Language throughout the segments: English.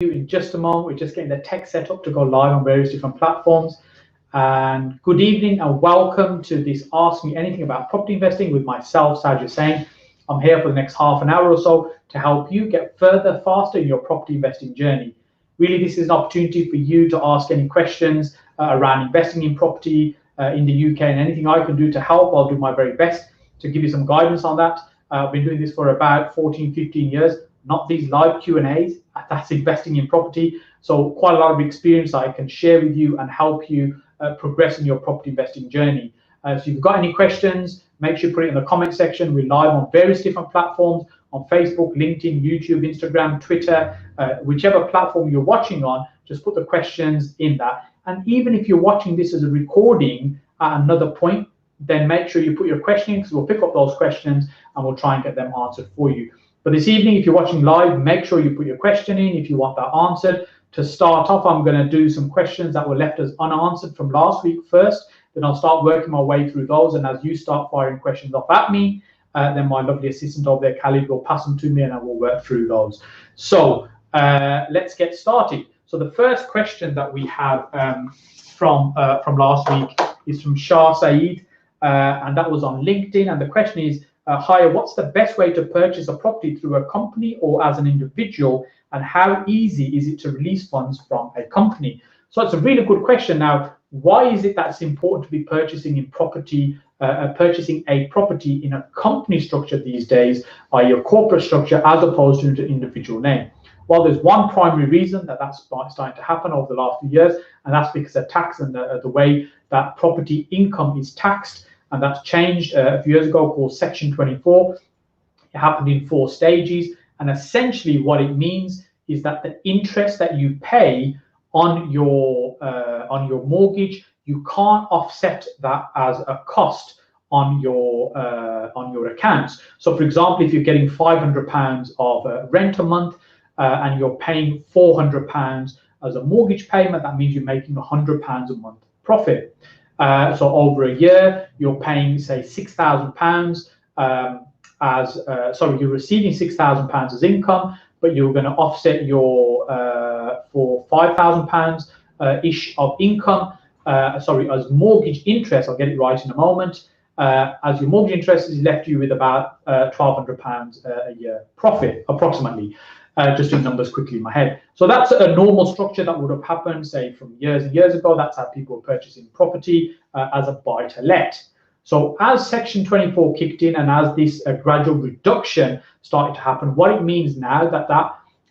in just a moment. We're just getting the tech set up to go live on various different platforms. And good evening and welcome to this Ask Me Anything About Property Investing with myself, Saj Hussain. I'm here for the next half an hour or so to help you get further, faster in your property investing journey. Really, this is an opportunity for you to ask any questions around investing in property in the UK, and anything I can do to help, I'll do my very best to give you some guidance on that. I've been doing this for about 14, 15 years, not these live Q&As, that's investing in property. So quite a lot of experience I can share with you and help you progress in your property investing journey. So if you've got any questions, make sure you put it in the comment section. We're live on various different platforms, on Facebook, LinkedIn, YouTube, Instagram, Twitter, whichever platform you're watching on, just put the questions in that. And even if you're watching this as a recording at another point, then make sure you put your question in, because we'll pick up those questions and we'll try and get them answered for you. But this evening, if you're watching live, make sure you put your question in if you want that answered. To start off, I'm going to do some questions that were left as unanswered from last week first. Then I'll start working my way through those. And as you start firing questions off at me, then my lovely assistant over there, Khalid, will pass them to me and I will work through those. So let's get started. So the first question that we have from last week is from Shah Saeed, and that was on LinkedIn. And the question is, hi, what's the best way to purchase a property through a company or as an individual, and how easy is it to release funds from a company? So it's a really good question. Now, why is it that's important to be purchasing in property, purchasing a property in a company structure these days, i.e. a corporate structure, as opposed to an individual name? Well, there's one primary reason that's starting to happen over the last few years, and that's because of tax and the way that property income is taxed. And that's changed a few years ago, called Section 24. It happened in 4 stages. And essentially what it means is that the interest that you pay on your mortgage, you can't offset that as a cost on your accounts. So for example, if you're getting £500 of rent a month and you're paying £400 as a mortgage payment, that means you're making £100 a month profit. So over a year, you're paying, say, £6,000 you're receiving £6,000 as income, but you're going to offset your for £5,000 ish of income. As mortgage interest. I'll get it right in a moment. As your mortgage interest is left you with about £1,200 a year profit, approximately. Just doing numbers quickly in my head. So that's a normal structure that would have happened, say, from years and years ago. That's how people were purchasing property as a buy-to-let. So as Section 24 kicked in and as this gradual reduction started to happen, what it means now that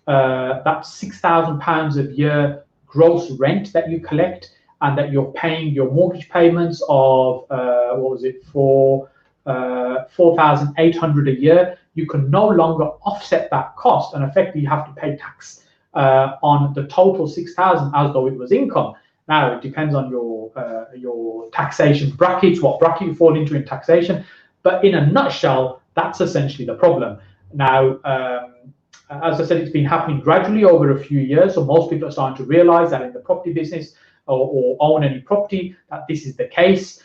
£6,000 a year gross rent that you collect and that you're paying your mortgage payments of £4,800 a year, you can no longer offset that cost, and effectively you have to pay tax on the total 6,000 as though it was income. Now it depends on your taxation brackets, what bracket you fall into in taxation, but in a nutshell, that's essentially the problem. Now, as I said, it's been happening gradually over a few years, so most people are starting to realize that in the property business or own any property, that this is the case.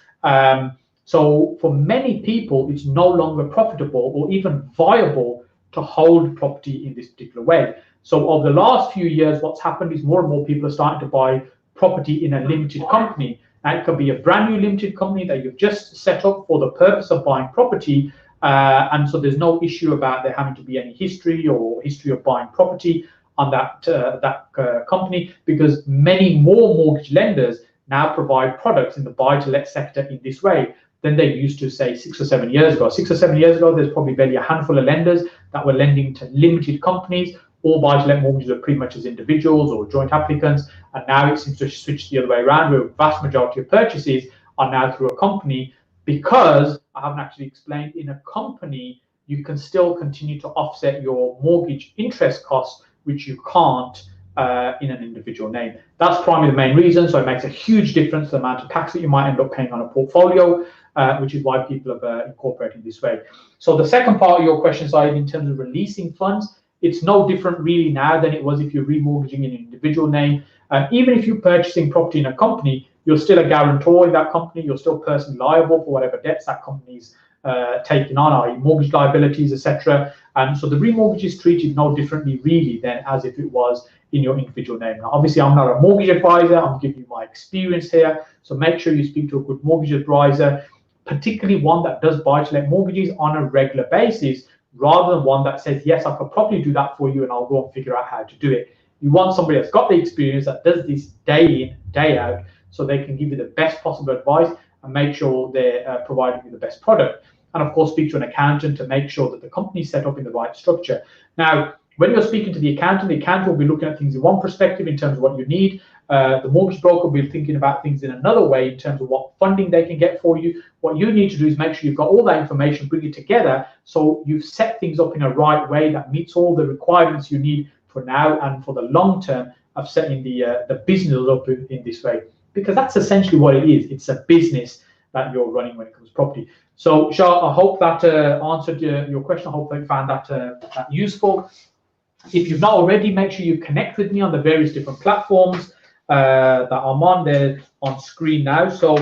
So for many people, it's no longer profitable or even viable to hold property in this particular way. So over the last few years, what's happened is more and more people are starting to buy property in a limited company. And it could be a brand new limited company that you've just set up for the purpose of buying property. And so there's no issue about there having to be any history of buying property on that company, because many more mortgage lenders now provide products in the buy-to-let sector in this way than they used to, say, 6 or 7 years ago. 6 or 7 years ago, there's probably barely a handful of lenders that were lending to limited companies. All buy-to-let mortgages are pretty much as individuals or joint applicants. And now it seems to switch the other way around, where the vast majority of purchases are now through a company, because I haven't actually explained, in a company, you can still continue to offset your mortgage interest costs, which you can't in an individual name. That's probably the main reason. So it makes a huge difference, the amount of tax that you might end up paying on a portfolio, which is why people have incorporated this way. So the second part of your question, side, in terms of releasing funds, it's no different really now than it was if you're remortgaging in an individual name. Even if you're purchasing property in a company, you're still a guarantor in that company. You're still personally liable for whatever debts that company's taking on, i.e. mortgage liabilities, etc. So the remortgage is treated no differently really than as if it was in your individual name. Now, obviously, I'm not a mortgage advisor. I'm giving you my experience here. So make sure you speak to a good mortgage advisor, particularly one that does buy-to-let mortgages on a regular basis, rather than one that says, yes, I could probably do that for you and I'll go and figure out how to do it. You want somebody that's got the experience, that does this day in, day out, so they can give you the best possible advice and make sure they're providing you the best product. And of course, speak to an accountant to make sure that the company's set up in the right structure. Now, when you're speaking to the accountant will be looking at things in one perspective in terms of what you need. The mortgage broker will be thinking about things in another way in terms of what funding they can get for you. What you need to do is make sure you've got all that information, bring it together, so you've set things up in a right way that meets all the requirements you need for now and for the long term of setting the business up in this way. Because that's essentially what it is. It's a business that you're running when it comes to property. So, Shah, I hope that answered your question. I hope you found that useful. If you've not already, make sure you connect with me on the various different platforms that I'm on. They're on screen now. So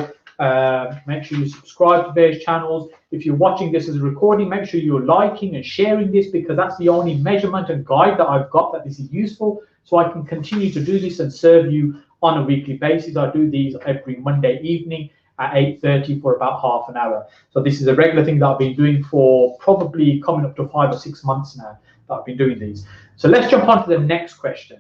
make sure you subscribe to various channels. If you're watching this as a recording, make sure you're liking and sharing this, because that's the only measurement and guide that I've got that this is useful. So I can continue to do this and serve you on a weekly basis. I do these every Monday evening at 8:30 for about half an hour. So this is a regular thing that I've been doing for probably coming up to 5 or 6 months now that I've been doing these. So let's jump on to the next question.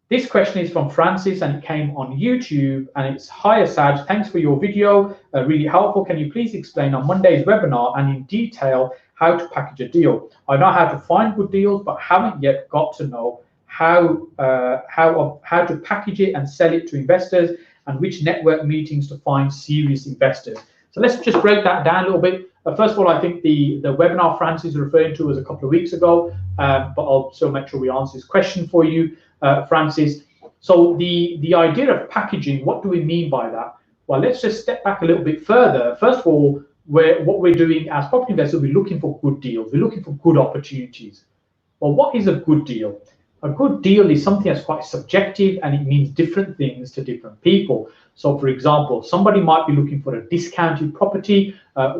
This question is from Francis and it came on YouTube, and it's, hi Saj, thanks for your video, really helpful. Can you please explain on Monday's webinar and in detail how to package a deal? I know how to find good deals, but haven't yet got to know how to package it and sell it to investors, and which network meetings to find serious investors. So let's just break that down a little bit. First of all, I think the webinar Francis is referring to was a couple of weeks ago, but I'll still make sure we answer this question for you, Francis. So the idea of packaging, what do we mean by that? Well, let's just step back a little bit further. First of all, what we're doing as property investors, we're looking for good deals. We're looking for good opportunities. Well, what is a good deal? A good deal is something that's quite subjective, and it means different things to different people. So, for example, somebody might be looking for a discounted property.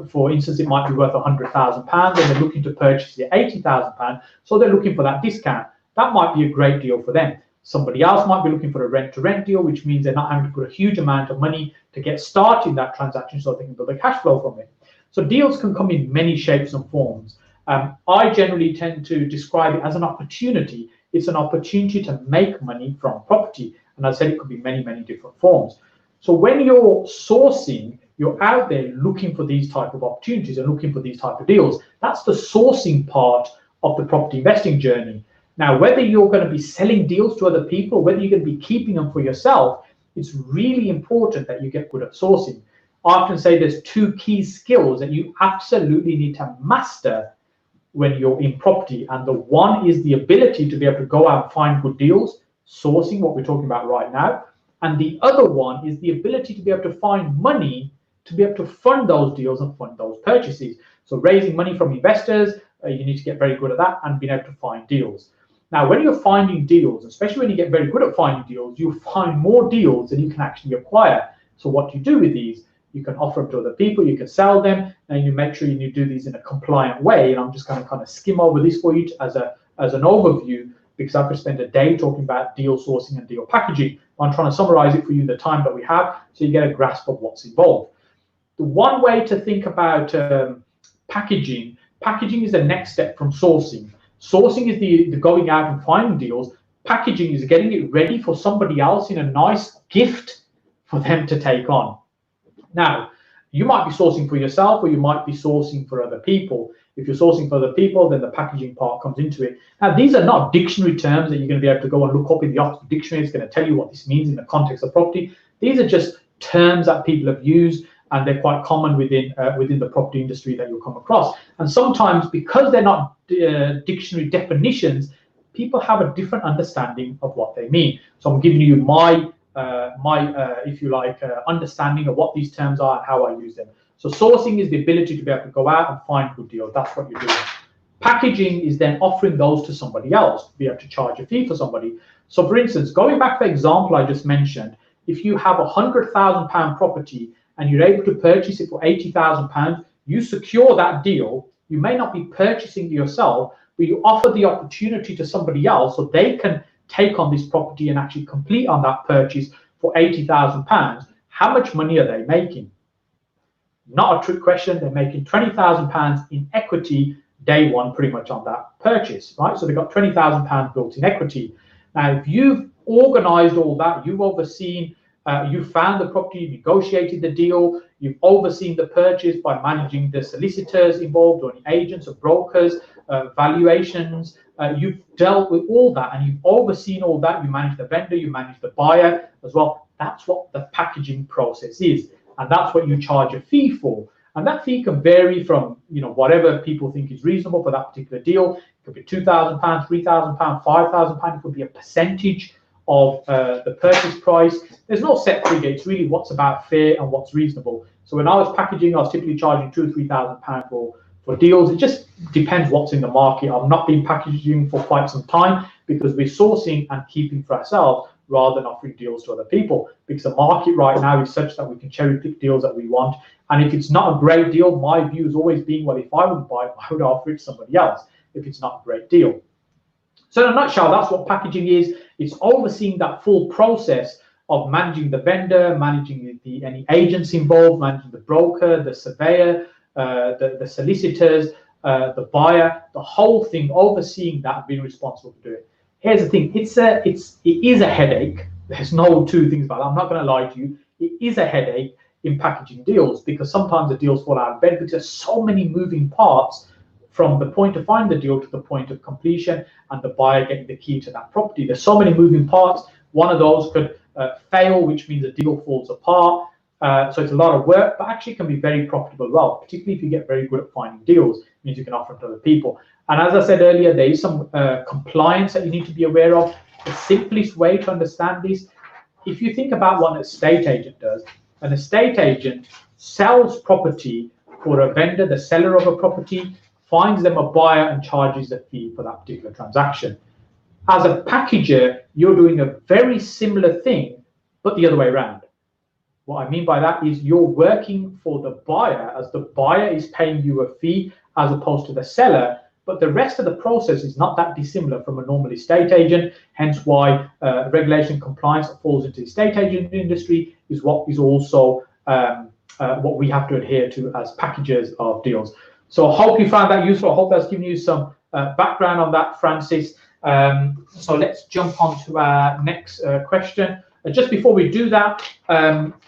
For instance, it might be worth £100,000 and they're looking to purchase it at £80,000. So they're looking for that discount. That might be a great deal for them. Somebody else might be looking for a rent-to-rent deal, which means they're not having to put a huge amount of money to get started in that transaction, so they can build a cash flow from it. So deals can come in many shapes and forms. I generally tend to describe it as an opportunity. It's an opportunity to make money from property. And I said it could be many, many different forms. So when you're sourcing, you're out there looking for these type of opportunities and looking for these type of deals. That's the sourcing part of the property investing journey. Now, whether you're going to be selling deals to other people, whether you're going to be keeping them for yourself, it's really important that you get good at sourcing. I often say there's 2 key skills that you absolutely need to master when you're in property, and the one is the ability to be able to go out and find good deals, sourcing, what we're talking about right now, and the other one is the ability to be able to find money to be able to fund those deals and fund those purchases. So raising money from investors, you need to get very good at that, and being able to find deals. Now, when you're finding deals, especially when you get very good at finding deals, you'll find more deals than you can actually acquire. So what do you do with these? You can offer them to other people, you can sell them, and you make sure you do these in a compliant way. And I'm just going to kind of skim over this for you as an overview, because I could spend a day talking about deal sourcing and deal packaging. I'm trying to summarize it for you in the time that we have, so you get a grasp of what's involved. The one way to think about packaging is the next step from sourcing. Sourcing is the going out and finding deals. Packaging is getting it ready for somebody else in a nice gift for them to take on. Now, you might be sourcing for yourself, or you might be sourcing for other people. If you're sourcing for other people, then the packaging part comes into it. Now, these are not dictionary terms that you're going to be able to go and look up in the Oxford Dictionary. It's going to tell you what this means in the context of property. These are just terms that people have used, and they're quite common within the property industry that you'll come across. And sometimes, because they're not dictionary definitions, people have a different understanding of what they mean. So I'm giving you my if you like, understanding of what these terms are and how I use them. So sourcing is the ability to be able to go out and find good deals. That's what you're doing. Packaging is then offering those to somebody else, to be able to charge a fee for somebody. So for instance, going back to the example I just mentioned, if you have a £100,000 property and you're able to purchase it for £80,000, you secure that deal. You may not be purchasing it yourself, but you offer the opportunity to somebody else so they can take on this property and actually complete on that purchase for £80,000, how much money are they making? Not a trick question. They're making £20,000 in equity day one, pretty much on that purchase, right? So they've got £20,000 built in equity. Now, if you've organized all that, you've overseen, you found the property, you negotiated the deal, you've overseen the purchase by managing the solicitors involved or any agents or brokers, valuations, you've dealt with all that and you've overseen all that, you manage the vendor, you manage the buyer as well. That's what the packaging process is. And that's what you charge a fee for. And that fee can vary from, whatever people think is reasonable for that particular deal. It could be £2,000, £3,000, £5,000. It could be a percentage of the purchase price. There's no set figure. It's really what's about fair and what's reasonable. So when I was packaging, I was typically charging £2,000 or £3,000 for deals. It just depends what's in the market. I've not been packaging for quite some time because we're sourcing and keeping for ourselves rather than offering deals to other people, because the market right now is such that we can cherry pick deals that we want. And if it's not a great deal, my view has always been, well, if I would buy it, I would offer it to somebody else if it's not a great deal. So in a nutshell, that's what packaging is. It's overseeing that full process of managing the vendor, managing any agents involved, managing the broker, the surveyor, the solicitors, the buyer, the whole thing, overseeing that and being responsible to do it. Here's the thing, it is a headache. There's no two things about it. I'm not going to lie to you. It is a headache in packaging deals because sometimes the deals fall out of bed because there's so many moving parts from the point to find the deal to the point of completion and the buyer getting the key to that property. There's so many moving parts. One of those could fail, which means the deal falls apart. So it's a lot of work, but actually can be very profitable as well, particularly if you get very good at finding deals. It means you can offer them to other people. And as I said earlier, there is some compliance that you need to be aware of. The simplest way to understand this, if you think about what an estate agent does, an estate agent sells property for a vendor, the seller of a property, finds them a buyer and charges a fee for that particular transaction. As a packager, you're doing a very similar thing, but the other way around. What I mean by that is you're working for the buyer as the buyer is paying you a fee as opposed to the seller, but the rest of the process is not that dissimilar from a normal estate agent, hence why regulation compliance that falls into the estate agent industry is what is also what we have to adhere to as packagers of deals. So I hope you found that useful. I hope that's given you some background on that, Francis. So let's jump on to our next question. Just before we do that,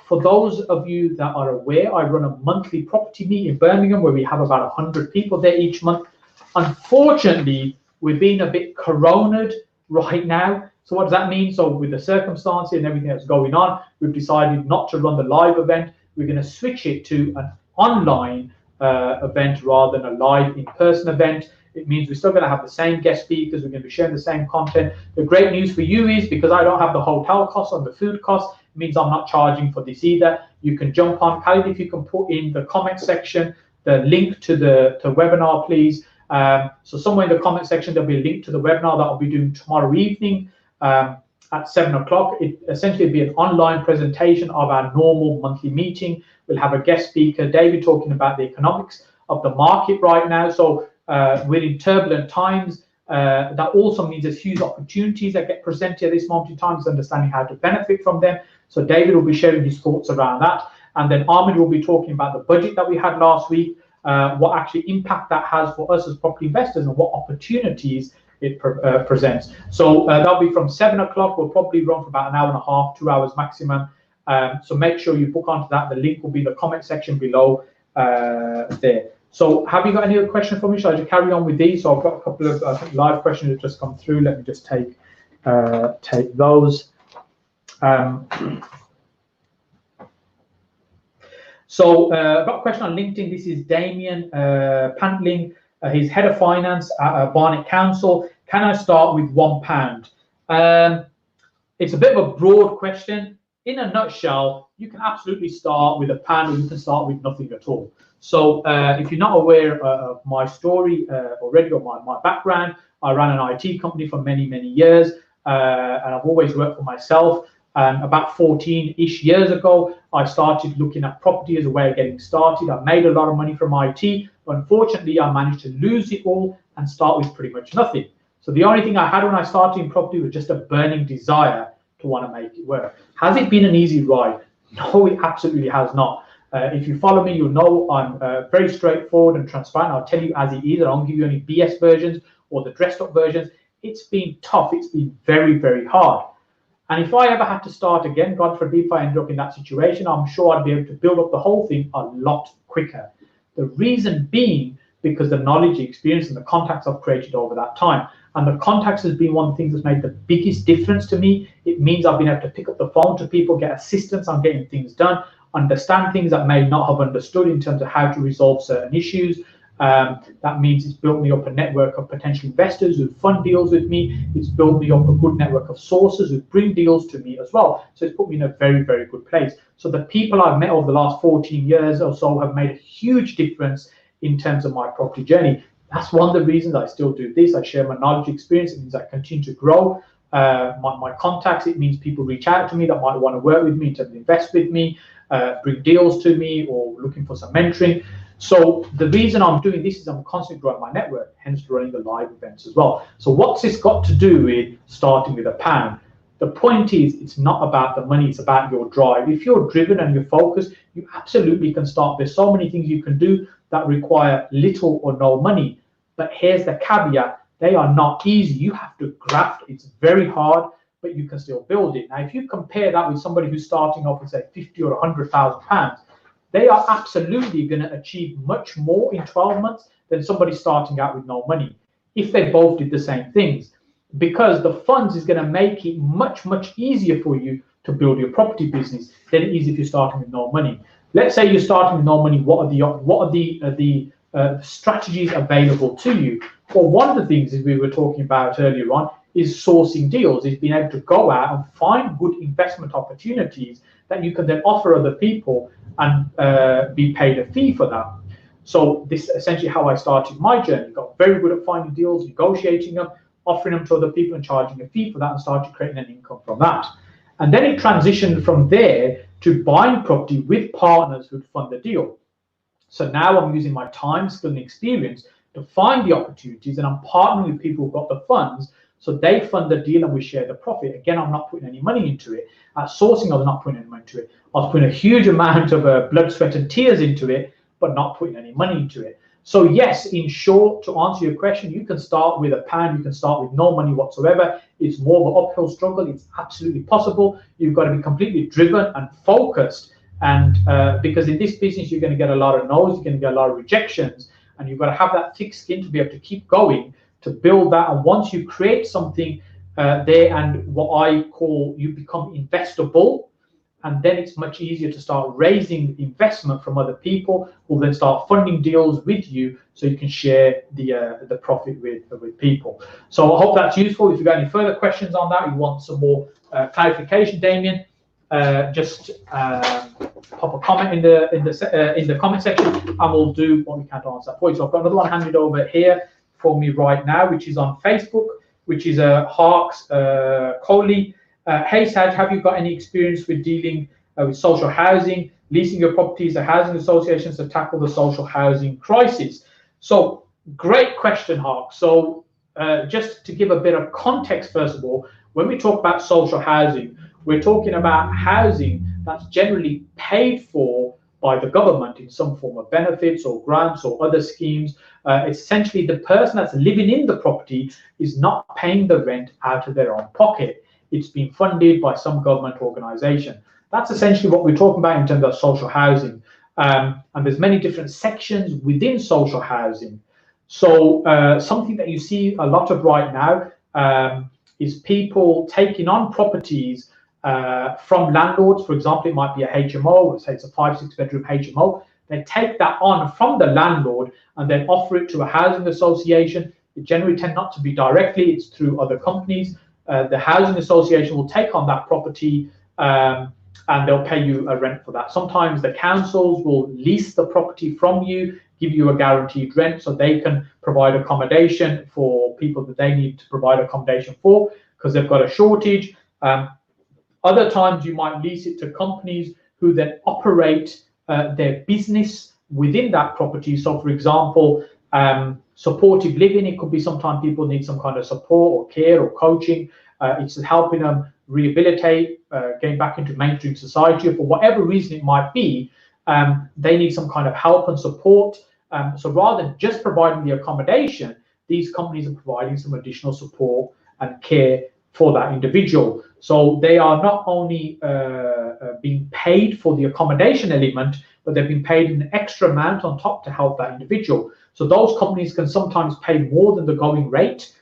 for those of you that are aware, I run a monthly property meet in Birmingham where we have about 100 people there each month. Unfortunately, we're being a bit coronaed right now. So what does that mean? So with the circumstances and everything that's going on, we've decided not to run the live event. We're going to switch it to an online event rather than a live in-person event. It means we're still going to have the same guest speakers. We're going to be sharing the same content. The great news for you is because I don't have the hotel costs and the food costs, it means I'm not charging for this either. You can jump on. Khalid, if you can put in the comment section the link to the webinar, please. So somewhere in the comment section, there'll be a link to the webinar that I'll be doing tomorrow evening at 7 o'clock. It essentially will be an online presentation of our normal monthly meeting. We'll have a guest speaker, David, talking about the economics of the market right now. So we're in turbulent times. That also means there's huge opportunities that get presented at this moment in time, is understanding how to benefit from them. So David will be sharing his thoughts around that. And then Ahmed will be talking about the budget that we had last week, what actually impact that has for us as property investors and what opportunities it presents. So that'll be from 7 o'clock. We'll probably run for about an hour and a half, 2 hours maximum. So make sure you book onto that. The link will be in the comment section below there. So have you got any other questions for me? Shall I just carry on with these? So I've got a couple of I think live questions that just come through. Let me just take those. So I've got a question on LinkedIn. This is Damien Pantling. He's head of finance at Barnet Council. Can I start with £1? It's a bit of a broad question. In a nutshell, you can absolutely start with £1 or you can start with nothing at all. So if you're not aware of my story already or my background, I ran an IT company for many, many years, and I've always worked for myself. About 14-ish years ago, I started looking at property as a way of getting started. I made a lot of money from IT, but unfortunately, I managed to lose it all and start with pretty much nothing. So the only thing I had when I started in property was just a burning desire to want to make it work. Has it been an easy ride? No, it absolutely has not. If you follow me, you'll know I'm very straightforward and transparent. I'll tell you as it is. I don't give you any BS versions or the dressed up versions. It's been tough. It's been very, very hard. And if I ever had to start again, God forbid if I ended up in that situation, I'm sure I'd be able to build up the whole thing a lot quicker. The reason being because the knowledge, the experience, and the contacts I've created over that time. And the contacts has been one of the things that's made the biggest difference to me. It means I've been able to pick up the phone to people, get assistance on getting things done, understand things that I may not have understood in terms of how to resolve certain issues. That means it's built me up a network of potential investors who fund deals with me. It's built me up a good network of sources who bring deals to me as well. So it's put me in a very, very good place. So the people I've met over the last 14 years or so have made a huge difference in terms of my property journey. That's one of the reasons I still do this. I share my knowledge, experience. It means I continue to grow my contacts. It means people reach out to me that might want to work with me, to invest with me, bring deals to me, or looking for some mentoring. So the reason I'm doing this is I'm constantly growing my network, hence running the live events as well. So what's this got to do with starting with £1? The point is, it's not about the money, it's about your drive. If you're driven and you're focused, you absolutely can start. There's so many things you can do that require little or no money. But here's the caveat, they are not easy. You have to graft, it's very hard, but you can still build it. Now, if you compare that with somebody who's starting off with, say, 50 or £100,000, they are absolutely going to achieve much more in 12 months than somebody starting out with no money, if they both did the same things. Because the funds is going to make it much, much easier for you to build your property business than it is if you're starting with no money. Let's say you're starting with no money. What are the strategies available to you? Well, one of the things as we were talking about earlier on is sourcing deals, is being able to go out and find good investment opportunities that you can then offer other people and be paid a fee for that. So this is essentially how I started my journey. Got very good at finding deals, negotiating them, offering them to other people and charging a fee for that, and started creating an income from that. And then it transitioned from there to buying property with partners who'd fund the deal. So now I'm using my time, skill, and experience to find the opportunities, and I'm partnering with people who've got the funds, so they fund the deal and we share the profit. Again, I'm not putting any money into it. At sourcing, I was not putting any money into it. I was putting a huge amount of blood, sweat, and tears into it, but not putting any money into it. So yes, in short, to answer your question, you can start with £1, you can start with no money whatsoever. It's more of an uphill struggle. It's absolutely possible. You've got to be completely driven and focused, and because in this business, you're going to get a lot of no's, you're going to get a lot of rejections, and you've got to have that thick skin to be able to keep going, to build that. And once you create something there, and what I call, you become investable, and then it's much easier to start raising investment from other people who then start funding deals with you, so you can share the profit with people. So I hope that's useful. If you've got any further questions on that, you want some more clarification, Damien, just pop a comment in the comment section, and we'll do what we can to answer that for you. So I've got another one handed over here for me right now, which is on Facebook, which is Harks Coley. Hey Saj, have you got any experience with dealing with social housing, leasing your properties to housing associations to tackle the social housing crisis? So great question, Hark. So just to give a bit of context, first of all, when we talk about social housing, we're talking about housing that's generally paid for by the government in some form of benefits or grants or other schemes. Essentially, the person that's living in the property is not paying the rent out of their own pocket. It's being funded by some government organization. That's essentially what we're talking about in terms of social housing. And there's many different sections within social housing. So something that you see a lot of right now is people taking on properties from landlords. For example, it might be a HMO, let's say it's a 5-6 bedroom HMO. They take that on from the landlord and then offer it to a housing association. It generally tend not to be directly, it's through other companies. The housing association will take on that property and they'll pay you a rent for that. Sometimes the councils will lease the property from you, give you a guaranteed rent, so they can provide accommodation for people that they need to provide accommodation for, because they've got a shortage. Other times you might lease it to companies who then operate their business within that property. So for example, Supportive living, it could be sometimes people need some kind of support or care or coaching. It's helping them rehabilitate, getting back into mainstream society, or for whatever reason it might be, they need some kind of help and support. So rather than just providing the accommodation, these companies are providing some additional support and care for that individual. So they are not only being paid for the accommodation element, but they've been paid an extra amount on top to help that individual. So those companies can sometimes pay more than the going rate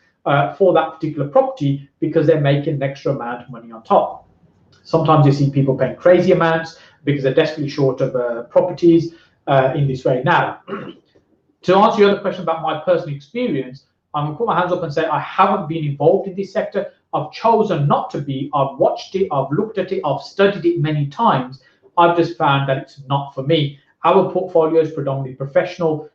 for that particular property because they're making an extra amount of money on top. Sometimes you see people paying crazy amounts because they're desperately short of properties in this way. Now, to answer your other question about my personal experience, I'm going to put my hands up and say I haven't been involved in this sector. I've chosen not to be. I've watched it, I've looked at it, I've studied it many times. I've just found that it's not for me. Our portfolio is predominantly professional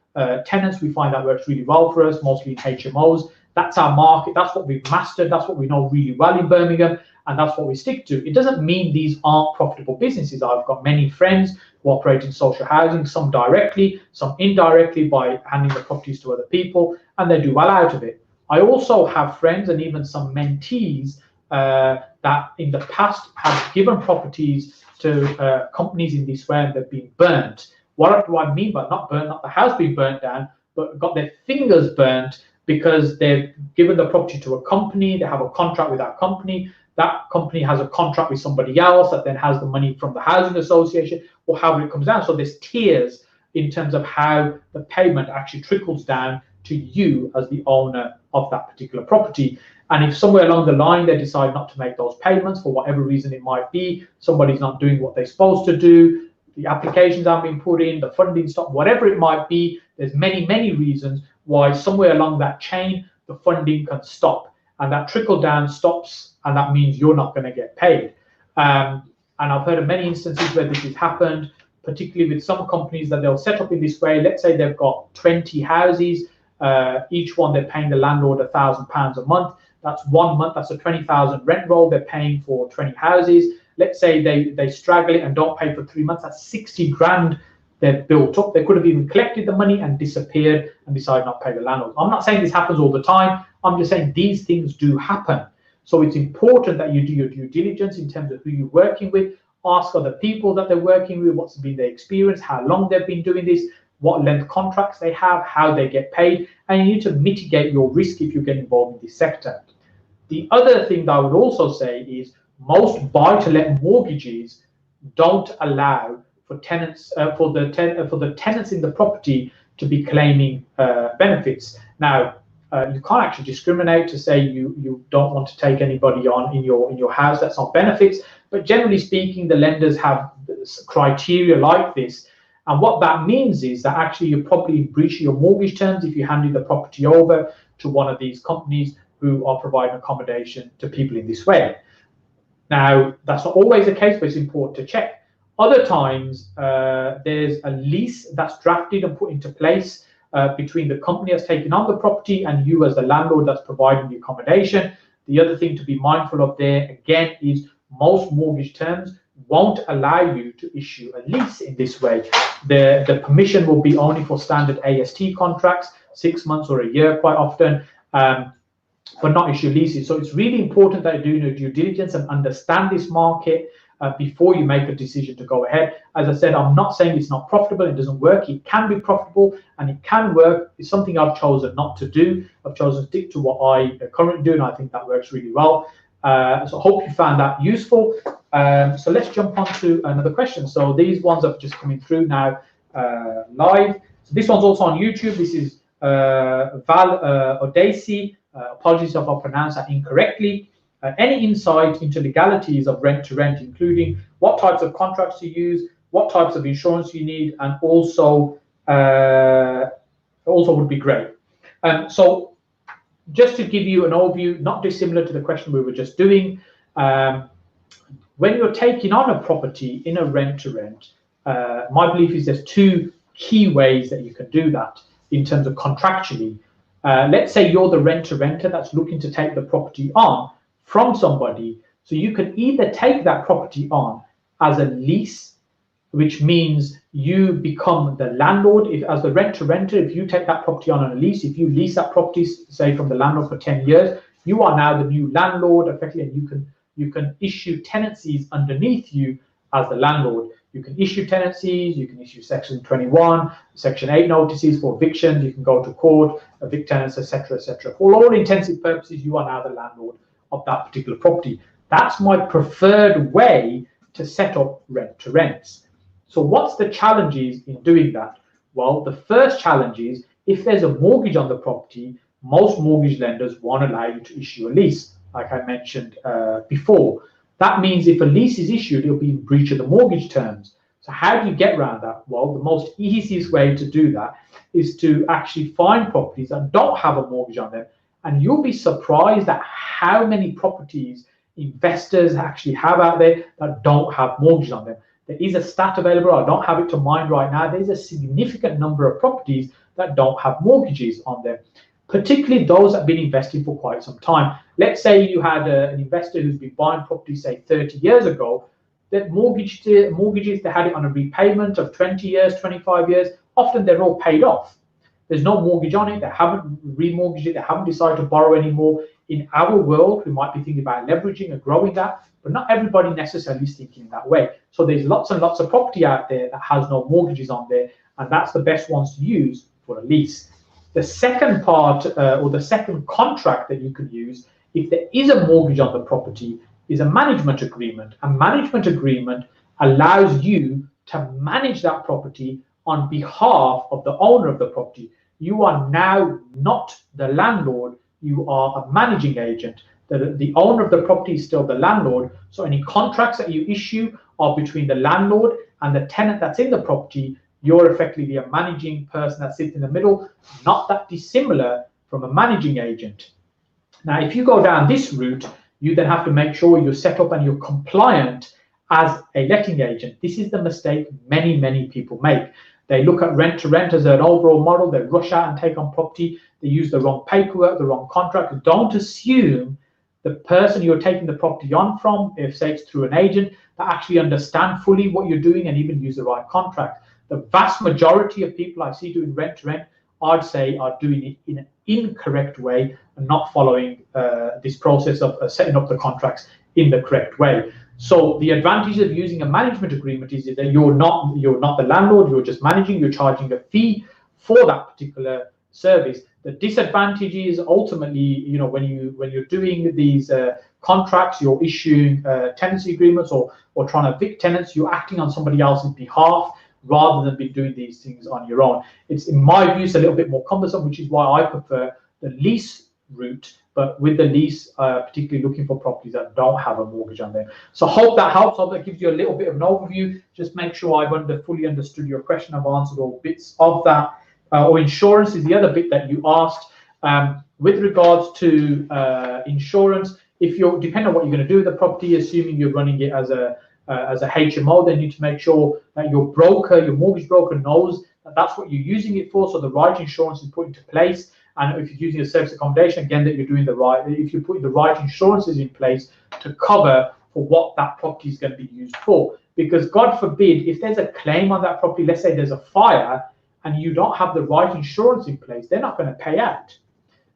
tenants. We find that works really well for us, mostly in HMOs. That's our market. That's what we've mastered. That's what we know really well in Birmingham, and that's what we stick to. It doesn't mean these aren't profitable businesses. I've got many friends who operate in social housing, some directly, some indirectly by handing the properties to other people, and they do well out of it. I also have friends and even some mentees that in the past have given properties to companies in this way and they've been burnt. What do I mean by not burnt? Not the house being burnt down, but got their fingers burnt because they've given the property to a company, they have a contract with that company has a contract with somebody else that then has the money from the housing association, or however it comes down. So there's tiers in terms of how the payment actually trickles down to you as the owner of that particular property. And if somewhere along the line they decide not to make those payments for whatever reason it might be, somebody's not doing what they're supposed to do, the applications aren't being put in, the funding stopped, whatever it might be, there's many reasons why somewhere along that chain the funding can stop, and that trickle down stops, and that means you're not going to get paid. And I've heard of many instances where this has happened, particularly with some companies that they'll set up in this way. Let's say they've got 20 houses, each one they're paying the landlord £1,000 a month. That's 1 month, that's a 20,000 rent roll they're paying for 20 houses. Let's say they straggle it and don't pay for 3 months, that's 60 grand they've built up. They could have even collected the money and disappeared and decided not to pay the landlord. I'm not saying this happens all the time, I'm just saying these things do happen. So it's important that you do your due diligence in terms of who you're working with, ask other people that they're working with, what's been their experience, how long they've been doing this, what length contracts they have, how they get paid, and you need to mitigate your risk if you get involved in this sector. The other thing that I would also say is most buy-to-let mortgages don't allow for tenants for the tenants in the property to be claiming benefits. Now, you can't actually discriminate to say you don't want to take anybody on in your house that's on benefits, but generally speaking, the lenders have criteria like this. And what that means is that actually you're probably breaching your mortgage terms if you're handing the property over to one of these companies who are providing accommodation to people in this way. Now, that's not always the case, but it's important to check. Other times, there's a lease that's drafted and put into place between the company that's taking on the property and you as the landlord that's providing the accommodation. The other thing to be mindful of there, again, is most mortgage terms won't allow you to issue a lease in this way. The permission will be only for standard AST contracts, 6 months or a year quite often, but not issue leases. So it's really important that you do your due diligence and understand this market before you make a decision to go ahead. As I said, I'm not saying it's not profitable, it doesn't work. It can be profitable and it can work. It's something I've chosen not to do. I've chosen to stick to what I currently do, and I think that works really well. So I hope you found that useful. So let's jump on to another question. So these ones are just coming through now live. So this one's also on YouTube. This is Val Odesi. Apologies if I pronounce that incorrectly. Any insight into legalities of rent-to-rent, including what types of contracts to use, what types of insurance you need, and also would be great. So just to give you an overview, not dissimilar to the question we were just doing, when you're taking on a property in a rent-to-rent, my belief is there's two key ways that you can do that in terms of contractually. Let's say you're the rent-to-renter that's looking to take the property on from somebody. So you can either take that property on as a lease which means you become the landlord. If, as the rent-to-renter, if you take that property on a lease, if you lease that property, say from the landlord for 10 years, you are now the new landlord effectively, and you can issue tenancies underneath you as the landlord. You can issue tenancies, you can issue Section 21, Section 8 notices for evictions, you can go to court, evict tenants, etc., etc. For all intensive purposes, you are now the landlord of that particular property. That's my preferred way to set up rent-to-rents. So what's the challenges in doing that? Well, the first challenge is if there's a mortgage on the property, most mortgage lenders won't allow you to issue a lease, like I mentioned before. That means if a lease is issued, it'll be in breach of the mortgage terms. So how do you get around that? Well, the most easiest way to do that is to actually find properties that don't have a mortgage on them. And you'll be surprised at how many properties investors actually have out there that don't have mortgages on them. There is a stat available, I don't have it to mind right now. There's a significant number of properties that don't have mortgages on them, particularly those that have been investing for quite some time. Let's say you had an investor who's been buying property, say 30 years ago, that mortgages, they had it on a repayment of 20 years, 25 years, often they're all paid off. There's no mortgage on it, they haven't remortgaged it, they haven't decided to borrow anymore. In our world, we might be thinking about leveraging and growing that, but not everybody necessarily is thinking that way. So there's lots and lots of property out there that has no mortgages on there, and that's the best ones to use for a lease. The second part, or the second contract that you could use, if there is a mortgage on the property, is a management agreement. A management agreement allows you to manage that property on behalf of the owner of the property. You are now not the landlord, you are a managing agent. The owner of the property is still the landlord, so any contracts that you issue are between the landlord and the tenant that's in the property. You're effectively a managing person that sits in the middle, not that dissimilar from a managing agent. Now, if you go down this route, you then have to make sure you're set up and you're compliant as a letting agent. This is the mistake many people make. They look at rent-to-rent as an overall model, they rush out and take on property, they use the wrong paperwork, the wrong contract. Don't assume the person you're taking the property on from, if say it's through an agent, that actually understand fully what you're doing and even use the right contract. The vast majority of people I see doing rent-to-rent, I'd say, are doing it in an incorrect way and not following this process of setting up the contracts in the correct way. So the advantage of using a management agreement is that you're not the landlord, you're just managing, you're charging a fee for that particular service. The disadvantage is ultimately, when you're doing these contracts, you're issuing tenancy agreements or trying to evict tenants, you're acting on somebody else's behalf rather than be doing these things on your own. It's, in my view, a little bit more cumbersome, which is why I prefer the lease route, but with the lease, particularly looking for properties that don't have a mortgage on them. So I hope that helps. I hope that gives you a little bit of an overview. Just make sure I've fully understood your question. I've answered all bits of that. Or insurance is the other bit that you asked. With regards to insurance, if you're, depending on what you're going to do with the property, assuming you're running it as a HMO, then you need to make sure that your broker, your mortgage broker, knows that that's what you're using it for, so the right insurance is put into place. And if you're using a service accommodation, again, that you're doing the right, if you're putting the right insurances in place to cover for what that property is going to be used for. Because God forbid, if there's a claim on that property, let's say there's a fire, and you don't have the right insurance in place, they're not going to pay out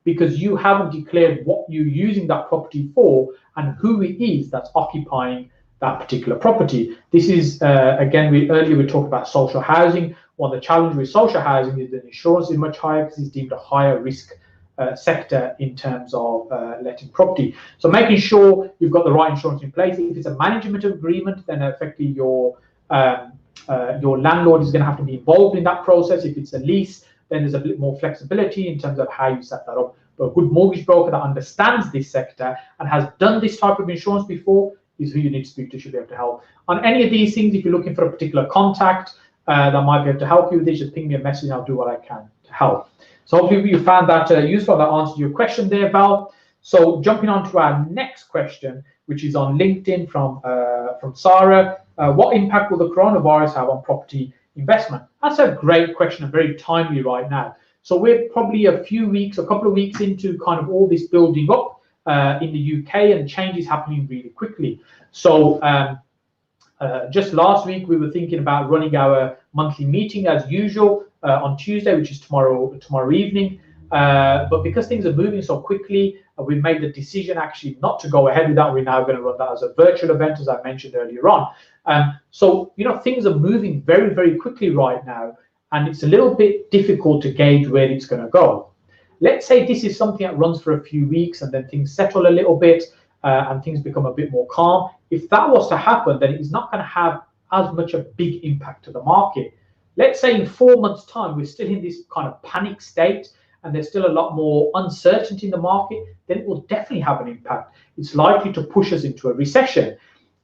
because you haven't declared what you're using that property for and who it is that's occupying that particular property. This is, again, earlier we talked about social housing. One of the challenges with social housing is that insurance is much higher because it's deemed a higher risk sector in terms of letting property. So making sure you've got the right insurance in place. If it's a management agreement, then effectively your landlord is going to have to be involved in that process. If it's a lease, then there's a bit more flexibility in terms of how you set that up. But a good mortgage broker that understands this sector and has done this type of insurance before is who you need to speak to, should be able to help. On any of these things, if you're looking for a particular contact that might be able to help you with this, just ping me a message and I'll do what I can to help. So hopefully you found that useful. That answered your question there, Val. So jumping on to our next question, which is on LinkedIn from Sarah. What impact will the coronavirus have on property investment? That's a great question and very timely right now. So we're probably a couple of weeks into kind of all this building up in the UK, and change is happening really quickly. So Just last week, we were thinking about running our monthly meeting as usual on Tuesday, which is tomorrow evening. But because things are moving so quickly, we've made the decision actually not to go ahead with that. We're now going to run that as a virtual event, as I mentioned earlier on. So, things are moving very, very quickly right now, and it's a little bit difficult to gauge where it's going to go. Let's say this is something that runs for a few weeks and then things settle a little bit and things become a bit more calm. If that was to happen, then it's not going to have as much a big impact to the market. Let's say in 4 months' time, we're still in this kind of panic state and there's still a lot more uncertainty in the market, then it will definitely have an impact. It's likely to push us into a recession.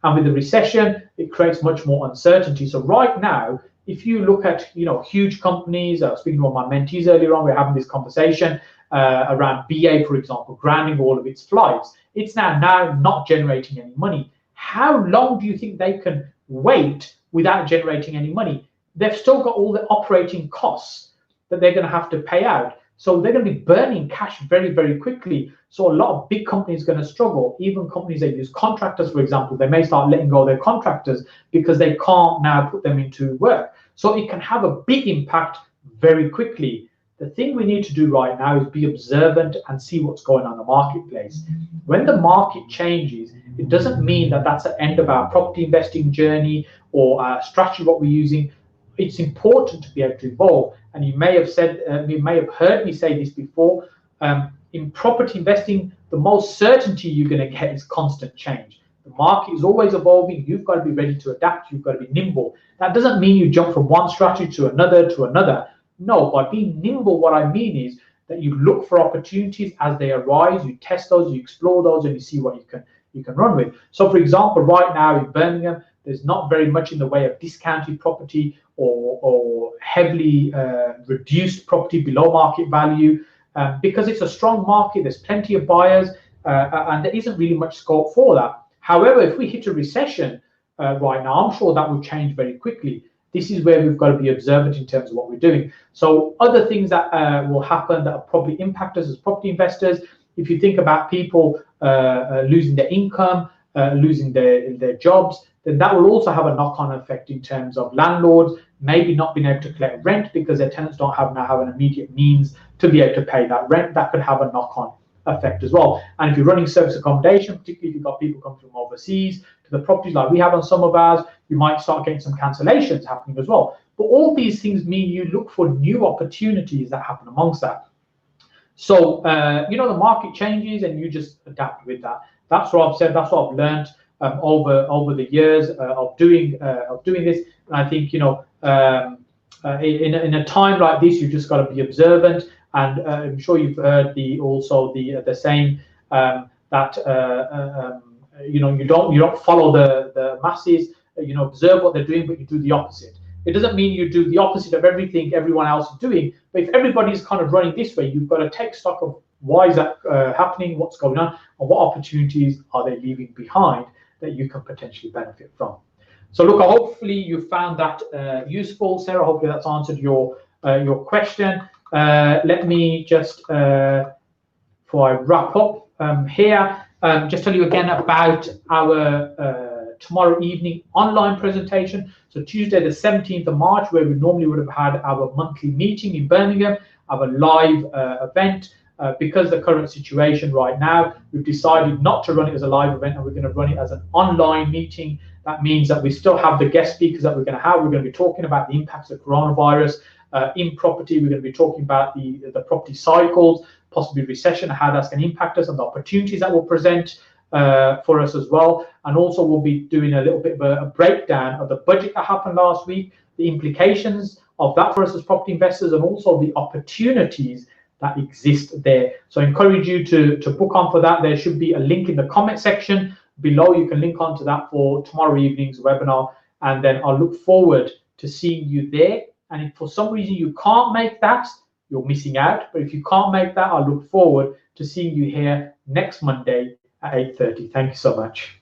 And with the recession, it creates much more uncertainty. So right now, if you look at huge companies, I was speaking to one of my mentees earlier on, we're having this conversation around BA, for example, grounding all of its flights. It's now not generating any money. How long do you think they can wait without generating any money? They've still got all the operating costs that they're going to have to pay out. So they're going to be burning cash very, very quickly. So a lot of big companies are going to struggle. Even companies that use contractors, for example, they may start letting go of their contractors because they can't now put them into work. So it can have a big impact very quickly. The thing we need to do right now is be observant and see what's going on in the marketplace. When the market changes, it doesn't mean that that's the end of our property investing journey or our strategy, what we're using. It's important to be able to evolve. And you may have heard me say this before. In property investing, the most certainty you're going to get is constant change. The market is always evolving. You've got to be ready to adapt. You've got to be nimble. That doesn't mean you jump from one strategy to another. No, by being nimble, what I mean is that you look for opportunities as they arise. You test those, you explore those, and you see what you can run with. So, for example, right now in Birmingham, there's not very much in the way of discounted property or heavily reduced property below market value because it's a strong market. There's plenty of buyers and there isn't really much scope for that. However, if we hit a recession right now, I'm sure that will change very quickly. This is where we've got to be observant in terms of what we're doing. So other things that will happen that will probably impact us as property investors, if you think about people losing their income, losing their jobs, then that will also have a knock-on effect in terms of landlords maybe not being able to collect rent because their tenants don't have an immediate means to be able to pay that rent. That could have a knock-on effect as well. And if you're running service accommodation, particularly if you've got people coming from overseas to the properties like we have on some of ours, you might start getting some cancellations happening as well. But all these things mean you look for new opportunities that happen amongst that. So, the market changes and you just adapt with that. That's what I've said. That's what I've learned over the years of doing this. And I think, in a time like this, you've just got to be observant. And I'm sure you've heard the saying that you don't follow the masses. Observe what they're doing, but you do the opposite. It doesn't mean you do the opposite of everything everyone else is doing. But if everybody's kind of running this way, you've got to take stock of why is that happening, what's going on, and what opportunities are they leaving behind that you can potentially benefit from. So look, hopefully you found that useful, Sarah. Hopefully that's answered your question. Let me just, before I wrap up here, just tell you again about our tomorrow evening online presentation. So Tuesday the 17th of March, where we normally would have had our monthly meeting in Birmingham, our live event. Because the current situation right now, we've decided not to run it as a live event and we're going to run it as an online meeting. That means that we still have the guest speakers that we're going to have. We're going to be talking about the impacts of coronavirus in property. We're going to be talking about the property cycles, possibly recession, how that's going to impact us and the opportunities that will present for us as well. And also we'll be doing a little bit of a breakdown of the budget that happened last week, the implications of that for us as property investors, and also the opportunities that exist there. So I encourage you to book on for that. There should be a link in the comment section below. You can link on to that for tomorrow evening's webinar, and then I'll look forward to seeing you there. And if for some reason you can't make that, you're missing out. But if you can't make that, I'll look forward to seeing you here next Monday at 8:30. Thank you so much.